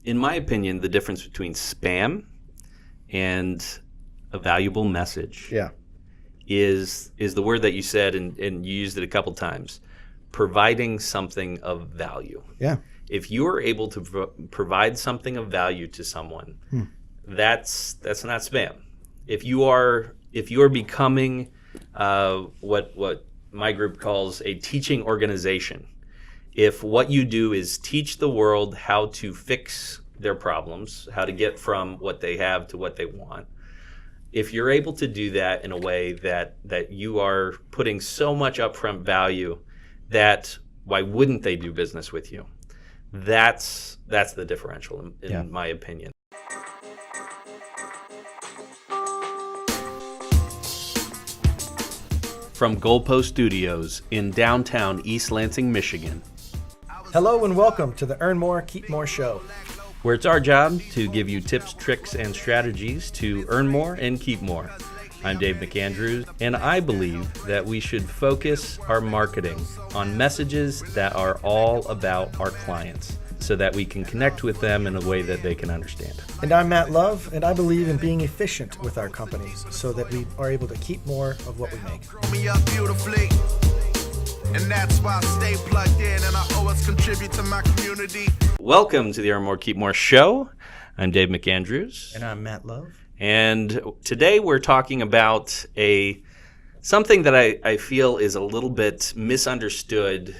in my opinion, the difference between spam and a valuable message is the word that you said, and you used it a couple times, providing something of value. Yeah. If you are able to provide something of value to someone, that's not spam. If you are becoming what my group calls a teaching organization, if what you do is teach the world how to fix their problems, how to get from what they have to what they want, if you're able to do that in a way that you are putting so much upfront value that why wouldn't they do business with you? That's the differential in my opinion. From Goalpost Studios in downtown East Lansing, Michigan. Hello and welcome to the Earn More, Keep More show, where it's our job to give you tips, tricks, and strategies to earn more and keep more. I'm Dave McAndrews, and I believe that we should focus our marketing on messages that are all about our clients so that we can connect with them in a way that they can understand. And I'm Matt Love, and I believe in being efficient with our companies so that we are able to keep more of what we make. Me up beautifully, and that's why I stay plugged in and I always contribute to my community. Welcome to the Earn More, Keep More show. I'm Dave McAndrews. And I'm Matt Love. And today we're talking about something that I feel is a little bit misunderstood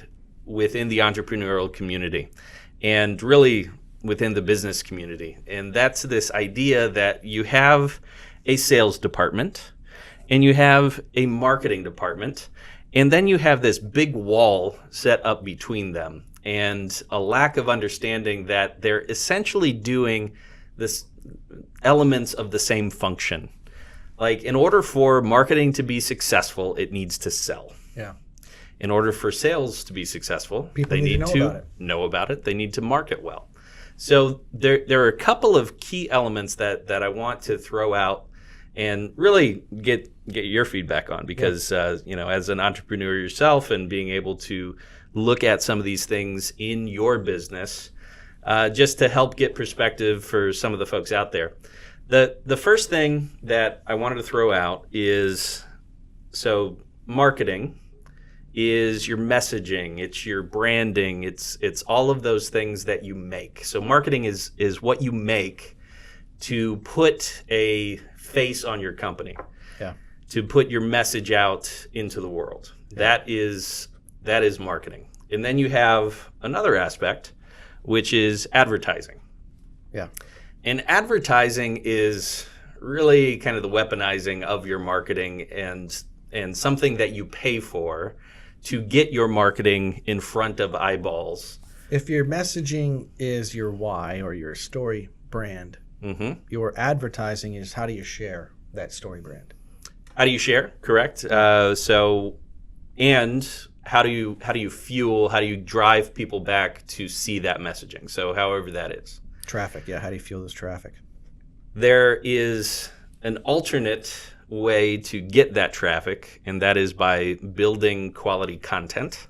within the entrepreneurial community and really within the business community. And that's this idea that you have a sales department and you have a marketing department, and then you have this big wall set up between them and a lack of understanding that they're essentially doing this elements of the same function. Like, in order for marketing to be successful, it needs to sell. Yeah. In order for sales to be successful, People they need to know about it. They need to market well. So there are a couple of key elements that I want to throw out and really get your feedback on, because as an entrepreneur yourself and being able to look at some of these things in your business, just to help get perspective for some of the folks out there. The first thing that I wanted to throw out is, so marketing is your messaging, it's your branding, it's all of those things that you make. So marketing is what you make to put a face on your company, to put your message out into the world. That is marketing. And then you have another aspect, which is advertising. Yeah. And advertising is really kind of the weaponizing of your marketing and something that you pay for to get your marketing in front of eyeballs. If your messaging is your why or your story brand, your advertising is how do you share that story brand? How do you share? Correct. And how do you fuel? How do you drive people back to see that messaging? So, however that is. Traffic. Yeah. How do you fuel this traffic? There is an alternate way to get that traffic, and that is by building quality content.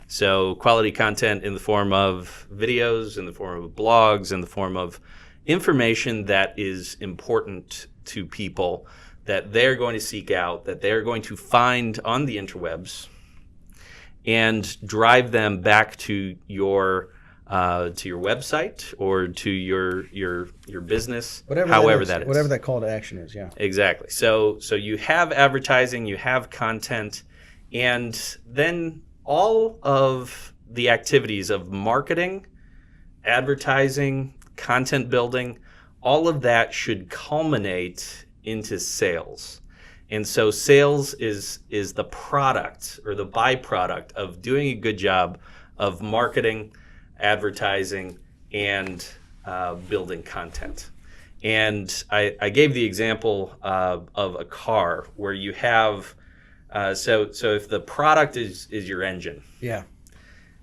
So, quality content in the form of videos, in the form of blogs, in the form of information that is important to people, that they're going to seek out, that they're going to find on the interwebs, and drive them back to your website or to your business, however that is. Whatever that call to action is, yeah. Exactly. So you have advertising, you have content, and then all of the activities of marketing, advertising, content building, all of that should culminate into sales. And so sales is the product or the byproduct of doing a good job of marketing, advertising, and building content. And I gave the example of a car where you have, so if the product is your engine,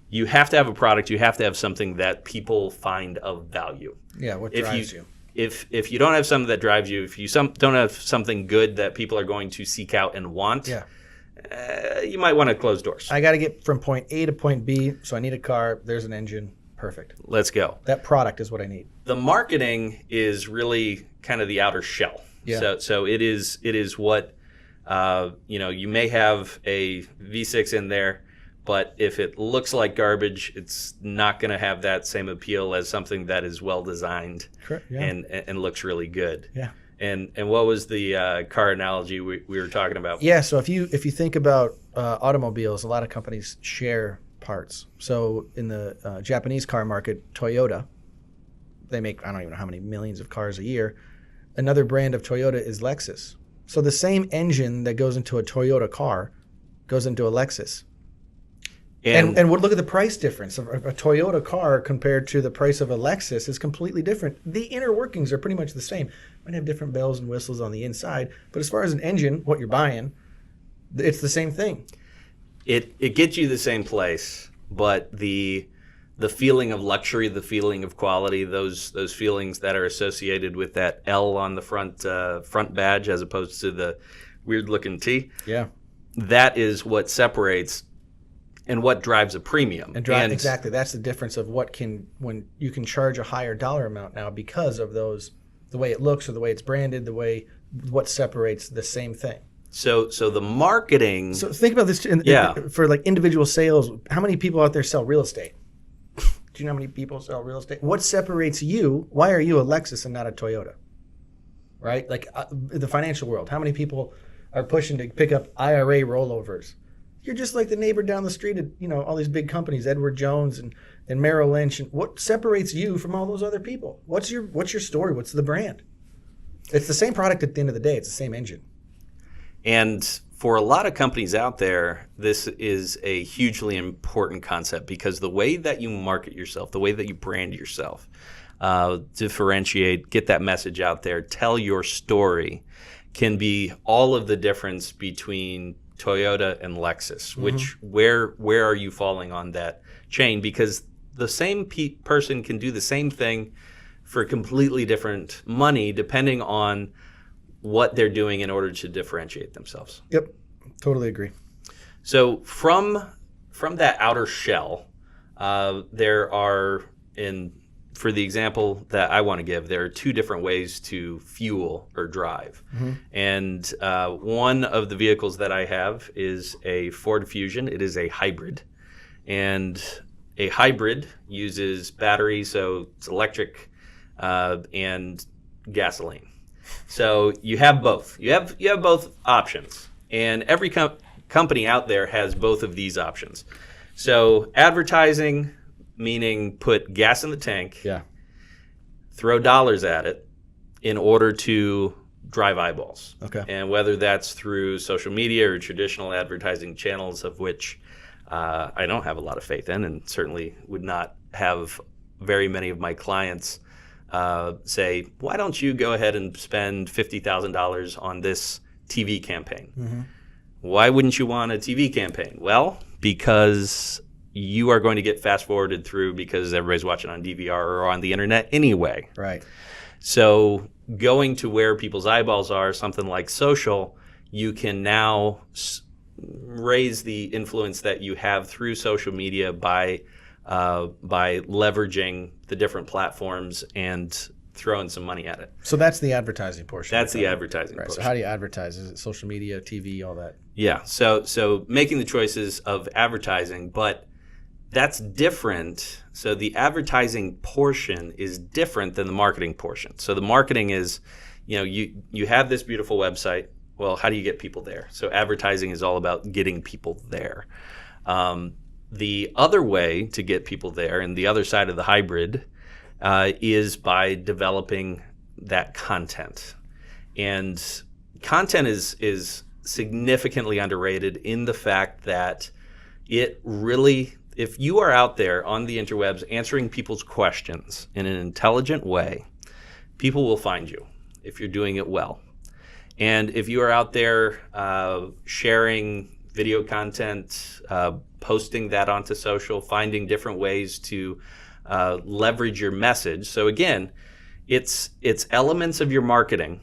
you have to have a product, you have to have something that people find of value. Yeah, what drives you? If you don't have something that drives you, if you don't have something good that people are going to seek out and want, you might want to close doors. I got to get from point A to point B, so I need a car. There's an engine. Perfect. Let's go. That product is what I need. The marketing is really kind of the outer shell. Yeah. So it is what you may have a V6 in there, but if it looks like garbage, it's not going to have that same appeal as something that is well designed. Correct. Yeah. and looks really good. Yeah. And what was the car analogy we were talking about? Yeah. So if you think about automobiles, a lot of companies share parts. So in the Japanese car market, Toyota, they make I don't even know how many millions of cars a year. Another brand of Toyota is Lexus. So the same engine that goes into a Toyota car goes into a Lexus. And look at the price difference of a Toyota car compared to the price of a Lexus is completely different. The inner workings are pretty much the same. Might have different bells and whistles on the inside, but as far as an engine, what you're buying, it's the same thing. It gets you the same place, but the feeling of luxury, the feeling of quality, those feelings that are associated with that L on the front badge as opposed to the weird looking T. Yeah. That is what separates and what drives a premium. Exactly. That's the difference of when you can charge a higher dollar amount now because of the way it looks or the way it's branded, what separates the same thing. So the marketing. So think about this for like individual sales. How many people out there sell real estate? Do you know how many people sell real estate? What separates you? Why are you a Lexus and not a Toyota? Right? Like the financial world. How many people are pushing to pick up IRA rollovers? You're just like the neighbor down the street at, all these big companies, Edward Jones and Merrill Lynch. And what separates you from all those other people? What's your story? What's the brand? It's the same product at the end of the day. It's the same engine. And for a lot of companies out there, this is a hugely important concept because the way that you market yourself, the way that you brand yourself, differentiate, get that message out there, tell your story can be all of the difference between Toyota and Lexus, which where are you falling on that chain? Because the same person can do the same thing for completely different money depending on what they're doing in order to differentiate themselves. Yep, totally agree. So from that outer shell, there are for the example that I want to give, there are two different ways to fuel or drive. And one of the vehicles that I have is a Ford Fusion. It is a hybrid. And a hybrid uses battery, so it's electric and gasoline. So you have both. You have both options. And every company out there has both of these options. So advertising, meaning put gas in the tank, throw dollars at it in order to drive eyeballs. Okay. And whether that's through social media or traditional advertising channels, of which I don't have a lot of faith in, and certainly would not have very many of my clients say, why don't you go ahead and spend $50,000 on this TV campaign? Why wouldn't you want a TV campaign? Well, because you are going to get fast forwarded through because everybody's watching on DVR or on the internet anyway. Right. So going to where people's eyeballs are, something like social, you can now raise the influence that you have through social media by leveraging the different platforms and throwing some money at it. So that's the advertising portion. That's the advertising portion. So how do you advertise? Is it social media, TV, all that? Yeah. So making the choices of advertising, but that's different. So the advertising portion is different than the marketing portion. So the marketing is, you have this beautiful website. Well, how do you get people there? So advertising is all about getting people there. The other way to get people there, and the other side of the hybrid, is by developing that content. And content is significantly underrated in the fact that it really, if you are out there on the interwebs answering people's questions in an intelligent way, people will find you if you're doing it well. And if you are out there sharing video content, posting that onto social, finding different ways to leverage your message. So again, it's elements of your marketing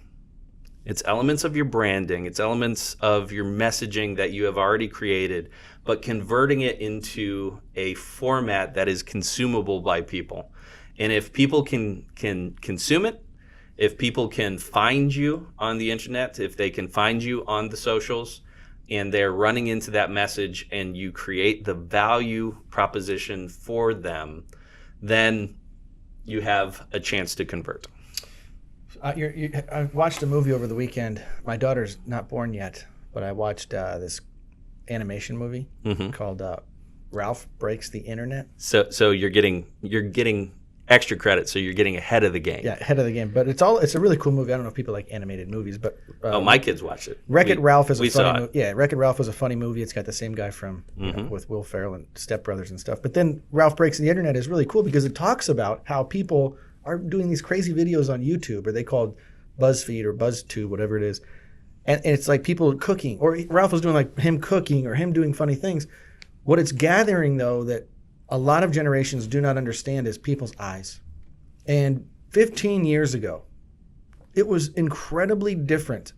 It's elements of your branding. It's elements of your messaging that you have already created, but converting it into a format that is consumable by people. And if people can consume it, if people can find you on the internet, if they can find you on the socials, and they're running into that message and you create the value proposition for them, then you have a chance to convert. I watched a movie over the weekend. My daughter's not born yet, but I watched this animation movie called Ralph Breaks the Internet. So you're getting extra credit, so you're getting ahead of the game. Yeah, ahead of the game. But it's a really cool movie. I don't know if people like animated movies, but my kids watched it. Wreck-It Ralph is a funny movie. Yeah, Wreck-It Ralph was a funny movie. It's got the same guy from with Will Ferrell and Step Brothers and stuff. But then Ralph Breaks the Internet is really cool because it talks about how people are doing these crazy videos on YouTube, or they called BuzzFeed or BuzzTube, whatever it is. And it's like people cooking, or Ralph was doing like him cooking or him doing funny things. What it's gathering, though, that a lot of generations do not understand is people's eyes. And 15 years ago, it was incredibly different.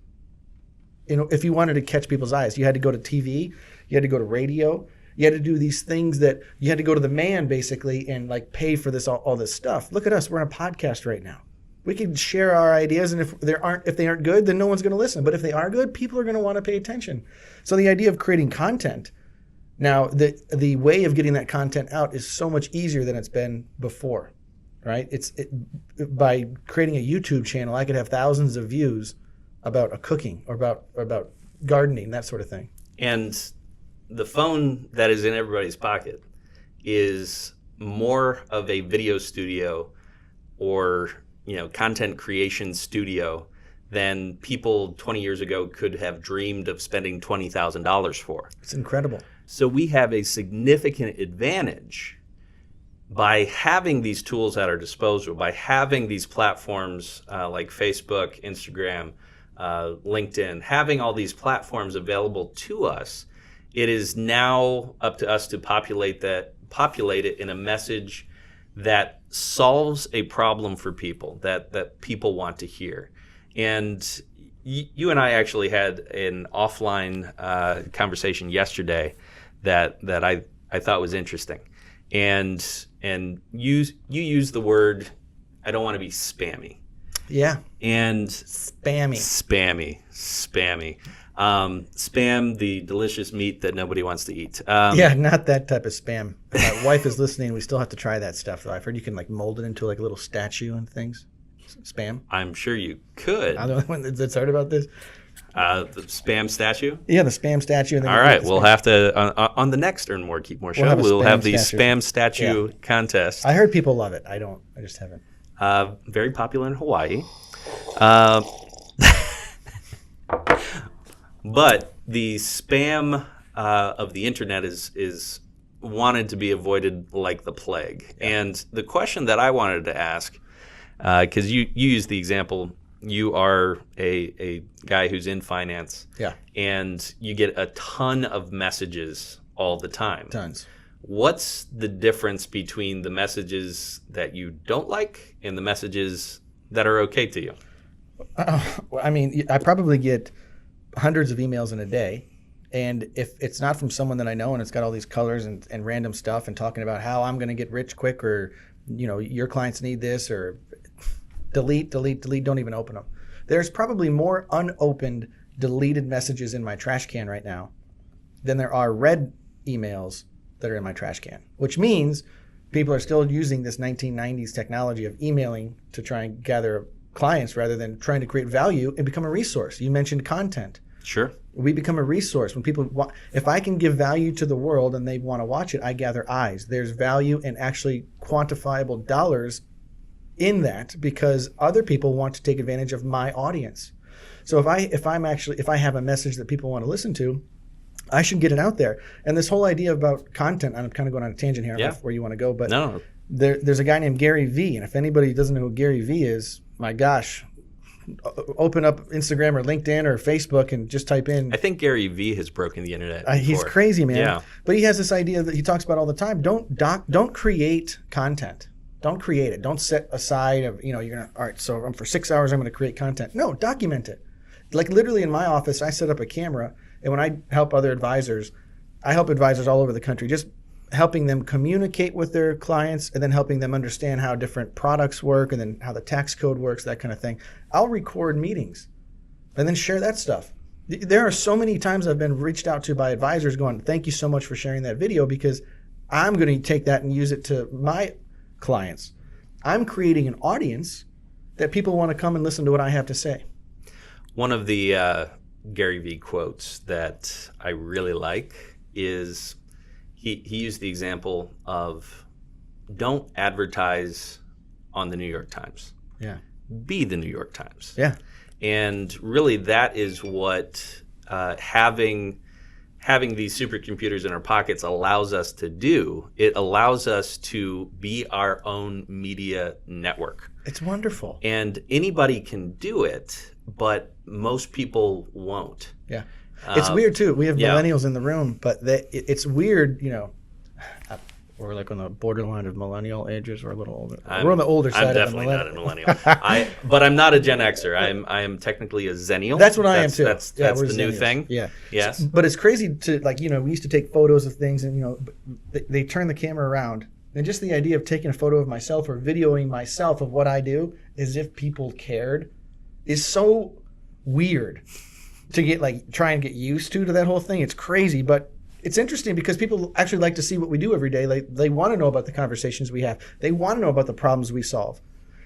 You know, if you wanted to catch people's eyes, you had to go to TV, you had to go to radio, you had to do these things that you had to go to the man basically and like pay for this all this stuff. Look at us, we're on a podcast right now. We can share our ideas, and if they aren't good, then no one's going to listen. But if they are good, people are going to want to pay attention. So the idea of creating content, now the way of getting that content out is so much easier than it's been before, right? By creating a YouTube channel, I could have thousands of views about a cooking or about gardening, that sort of thing. And the phone that is in everybody's pocket is more of a video studio or content creation studio than people 20 years ago could have dreamed of spending $20,000 for. It's incredible. So we have a significant advantage by having these tools at our disposal, by having these platforms like Facebook, Instagram, LinkedIn, having all these platforms available to us. It is now up to us to populate it in a message that solves a problem for people that people want to hear. And you and I actually had an offline conversation yesterday that I thought was interesting. And you used the word, I don't want to be spammy. Yeah. And spammy. Spam, the delicious meat that nobody wants to eat. Yeah, not that type of spam. My wife is listening. We still have to try that stuff, though. I've heard you can like mold it into like a little statue and things. Spam. I'm sure you could. I'm the only one that's heard about this. The spam statue? Yeah, the spam statue. And all right, we'll have to, on the next Earn More, Keep More show, we'll have the spam statue contest. I heard people love it. I just haven't. Very popular in Hawaii. But the spam of the internet is wanted to be avoided like the plague. Yeah. And the question that I wanted to ask, because you used the example, you are a guy who's in finance, and you get a ton of messages all the time. Tons. What's the difference between the messages that you don't like and the messages that are okay to you? Well, I mean, I probably get hundreds of emails in a day, and if it's not from someone that I know and it's got all these colors and random stuff and talking about how I'm going to get rich quick, or your clients need this, or delete, don't even open them. There's probably more unopened, deleted messages in my trash can right now than there are read emails that are in my trash can, which means people are still using this 1990s technology of emailing to try and gather clients rather than trying to create value and become a resource. You mentioned content. Sure. We become a resource when people want. If I can give value to the world and they want to watch it, I gather eyes. There's value and actually quantifiable dollars in that because other people want to take advantage of my audience. So if I have a message that people want to listen to, I should get it out there. And this whole idea about content, I'm kind of going on a tangent here. I don't know where you want to go, but no. There's a guy named Gary Vee, and if anybody doesn't know who Gary Vee is, my gosh, open up Instagram or LinkedIn or Facebook and just type in. I think Gary Vee has broken the internet before. He's crazy, man. Yeah. But he has this idea that he talks about all the time. Don't create content. Don't create it. Don't set aside you're gonna, all right, so for 6 hours I'm gonna create content. No, document it. Like literally in my office, I set up a camera, and when I help other advisors, I help advisors all over the country, just helping them communicate with their clients and then helping them understand how different products work and then how the tax code works, that kind of thing. I'll record meetings and then share that stuff. There are so many times I've been reached out to by advisors going, thank you so much for sharing that video, because I'm going to take that and use it to my clients. I'm creating an audience that people want to come and listen to what I have to say. One of the Gary Vee quotes that I really like is he used the example of don't advertise on the New York Times. Yeah. Be the New York Times. Yeah. And really that is what having these supercomputers in our pockets allows us to do. It allows us to be our own media network. It's wonderful. And anybody can do it, but most people won't. Yeah. It's weird too. We have millennials in the room, but it's weird, we're like on the borderline of millennial ages. We're a little older. We're on the older side of the millennial. I'm definitely not a millennial. But I'm not a Gen Xer. I am technically a Zennial. That's what I am too. That's we're the new Zennials. thing. Yeah. Yes. But it's crazy to we used to take photos of things and they turn the camera around. And just the idea of taking a photo of myself or videoing myself of what I do as if people cared is so weird to get try and get used to that whole thing. It's crazy, but it's interesting because people actually like to see what we do every day. They want to know about the conversations we have. They want to know about the problems we solve.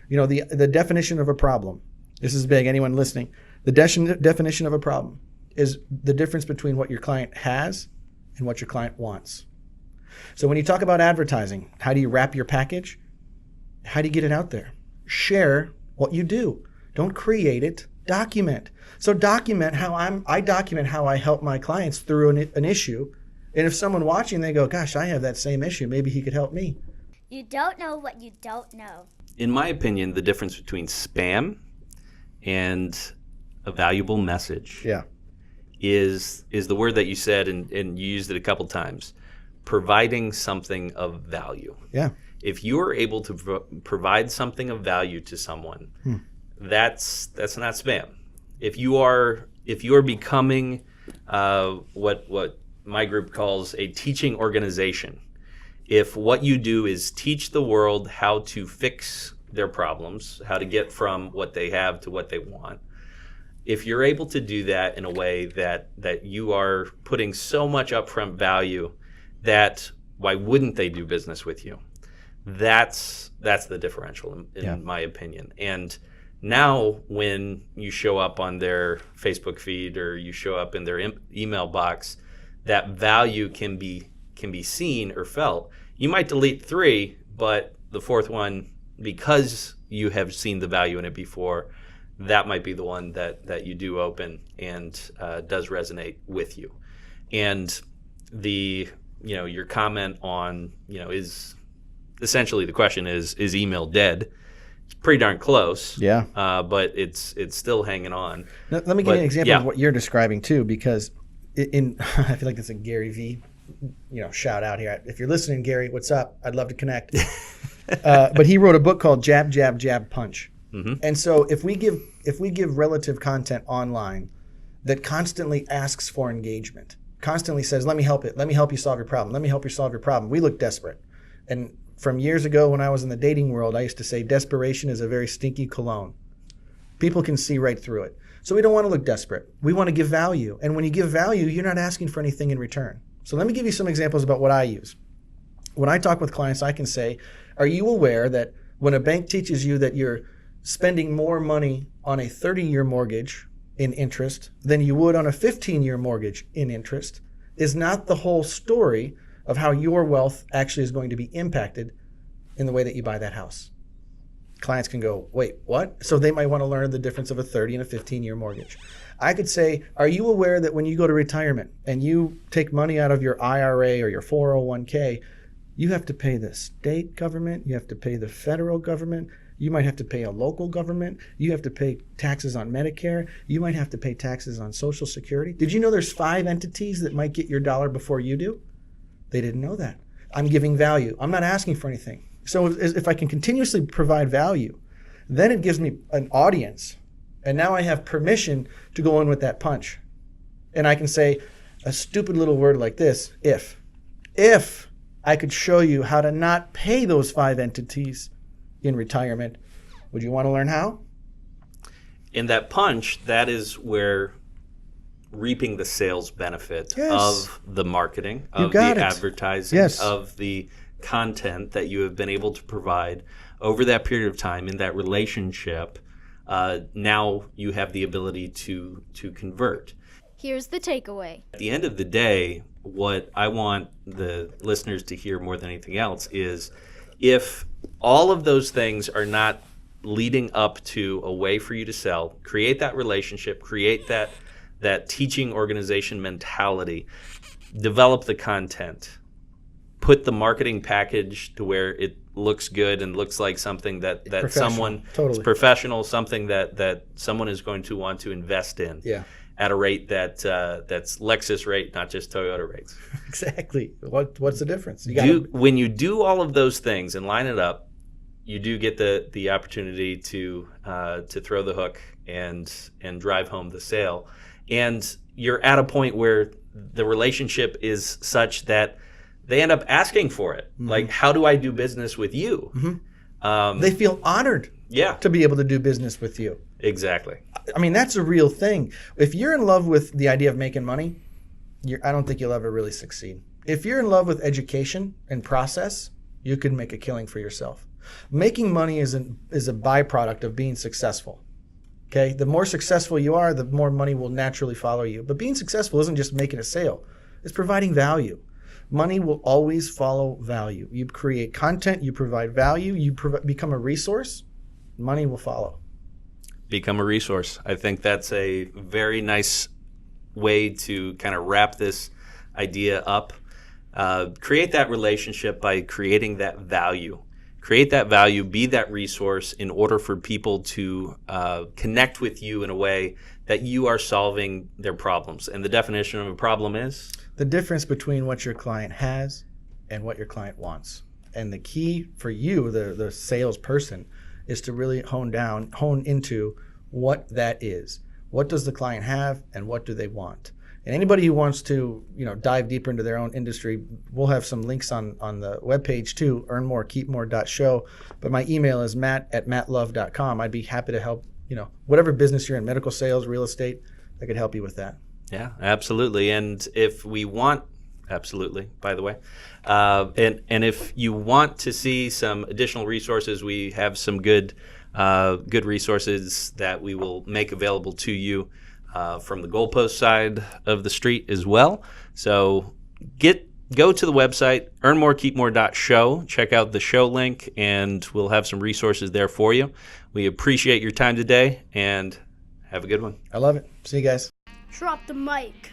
The definition of a problem. This is big. Anyone listening? The definition of a problem is the difference between what your client has and what your client wants. So when you talk about advertising, how do you wrap your package? How do you get it out there? Share what you do. Don't create it. Document. So document how I document how I help my clients through an issue. And if someone watching, they go, gosh, I have that same issue. Maybe he could help me. You don't know what you don't know. In my opinion, the difference between spam and a valuable message is the word that you said, and you used it a couple times, providing something of value. Yeah. If you are able to provide something of value to someone, that's not spam. If you are becoming what my group calls a teaching organization, if what you do is teach the world how to fix their problems, how to get from what they have to what they want, if you're able to do that in a way that you are putting so much upfront value, that why wouldn't they do business with you? That's the differential in my opinion. And now when you show up on their Facebook feed or you show up in their email box, that value can be seen or felt. You might delete 3, but the 4th one, because you have seen the value in it before, that might be the one that you do open and does resonate with you. And your comment on, is essentially the question is email dead? It's pretty darn close. Yeah. But it's still hanging on. Now, let me give you an example of what you're describing too, because I feel like that's a Gary Vee, shout out here. If you're listening, Gary, what's up? I'd love to connect. But he wrote a book called Jab, Jab, Jab, Punch. Mm-hmm. And so if we give relative content online that constantly asks for engagement, constantly says, let me help you solve your problem. Let me help you solve your problem. We look desperate. And from years ago when I was in the dating world, I used to say desperation is a very stinky cologne. People can see right through it. So we don't want to look desperate. We want to give value. And when you give value, you're not asking for anything in return. So let me give you some examples about what I use. When I talk with clients, I can say, are you aware that when a bank teaches you that you're spending more money on a 30-year mortgage in interest than you would on a 15-year mortgage in interest is not the whole story of how your wealth actually is going to be impacted in the way that you buy that house. Clients can go, wait, what? So they might want to learn the difference of a 30 and a 15-year mortgage. I could say, are you aware that when you go to retirement and you take money out of your IRA or your 401k, you have to pay the state government, you have to pay the federal government, you might have to pay a local government, you have to pay taxes on Medicare, you might have to pay taxes on Social Security. Did you know there's 5 entities that might get your dollar before you do? They didn't know that. I'm giving value. I'm not asking for anything. So if I can continuously provide value, then it gives me an audience And now I have permission to go in with that punch. And I can say a stupid little word like this, if. If I could show you how to not pay those 5 entities in retirement, would you want to learn how? In that punch, that is where reaping the sales benefit Yes. of the marketing, You of the got it. advertising, Yes. of the content that you have been able to provide over that period of time in that relationship. Now you have the ability to convert. Here's the takeaway. At the end of the day, what I want the listeners to hear more than anything else is if all of those things are not leading up to a way for you to sell, create that relationship, create that teaching organization mentality, develop the content, put the marketing package to where it looks good and looks like something that someone is professional, something that someone is going to want to invest in. Yeah. At a rate that's Lexus rate, not just Toyota rates. Exactly. What's the difference? When you do all of those things and line it up, you do get the opportunity to throw the hook and drive home the sale. And you're at a point where the relationship is such that they end up asking for it. Mm-hmm. Like, how do I do business with you? Mm-hmm. They feel honored to be able to do business with you. Exactly. I mean, that's a real thing. If you're in love with the idea of making money, I don't think you'll ever really succeed. If you're in love with education and process, you can make a killing for yourself. Making money is a byproduct of being successful. Okay? The more successful you are, the more money will naturally follow you. But being successful isn't just making a sale. It's providing value. Money will always follow value. You create content, you provide value, you become a resource, money will follow. Become a resource. I think that's a very nice way to kind of wrap this idea up. Create that relationship by creating that value. Create that value, be that resource in order for people to connect with you in a way that you are solving their problems. And the definition of a problem is? The difference between what your client has and what your client wants. And the key for you, the salesperson, is to really hone into what that is. What does the client have and what do they want? And anybody who wants to, dive deeper into their own industry, we'll have some links on the webpage too, earnmorekeepmore.show. But my email is matt@mattlove.com. I'd be happy to help, whatever business you're in, medical sales, real estate, I could help you with that. Yeah, absolutely. And if we want, absolutely, by the way, and if you want to see some additional resources, we have some good resources that we will make available to you from the goalpost side of the street as well. So go to the website, earnmorekeepmore.show, check out the show link, and we'll have some resources there for you. We appreciate your time today, and have a good one. I love it. See you guys. Drop the mic.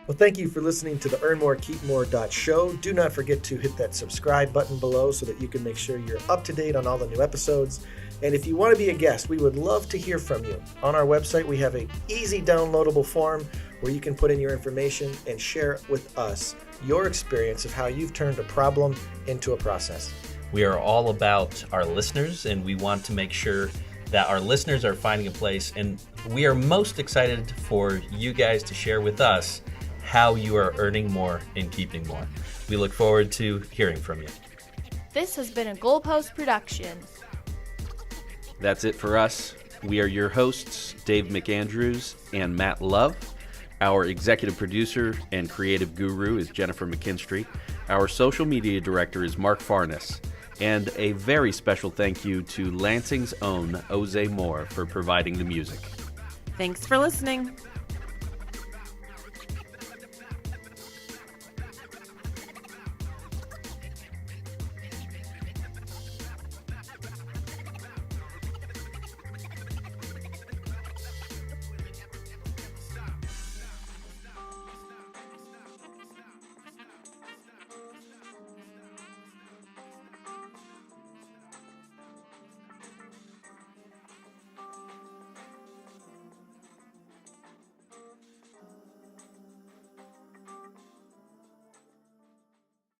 Well, thank you for listening to the earnmorekeepmore.show. Do not forget to hit that subscribe button below so that you can make sure you're up to date on all the new episodes. And if you want to be a guest, we would love to hear from you. On our website, we have an easy downloadable form where you can put in your information and share with us your experience of how you've turned a problem into a process. We are all about our listeners, and we want to make sure that our listeners are finding a place. And we are most excited for you guys to share with us how you are earning more and keeping more. We look forward to hearing from you. This has been a Goalpost production. That's it for us. We are your hosts, Dave McAndrews and Matt Love. Our executive producer and creative guru is Jennifer McKinstry. Our social media director is Mark Farnes. And a very special thank you to Lansing's own Jose Moore for providing the music. Thanks for listening.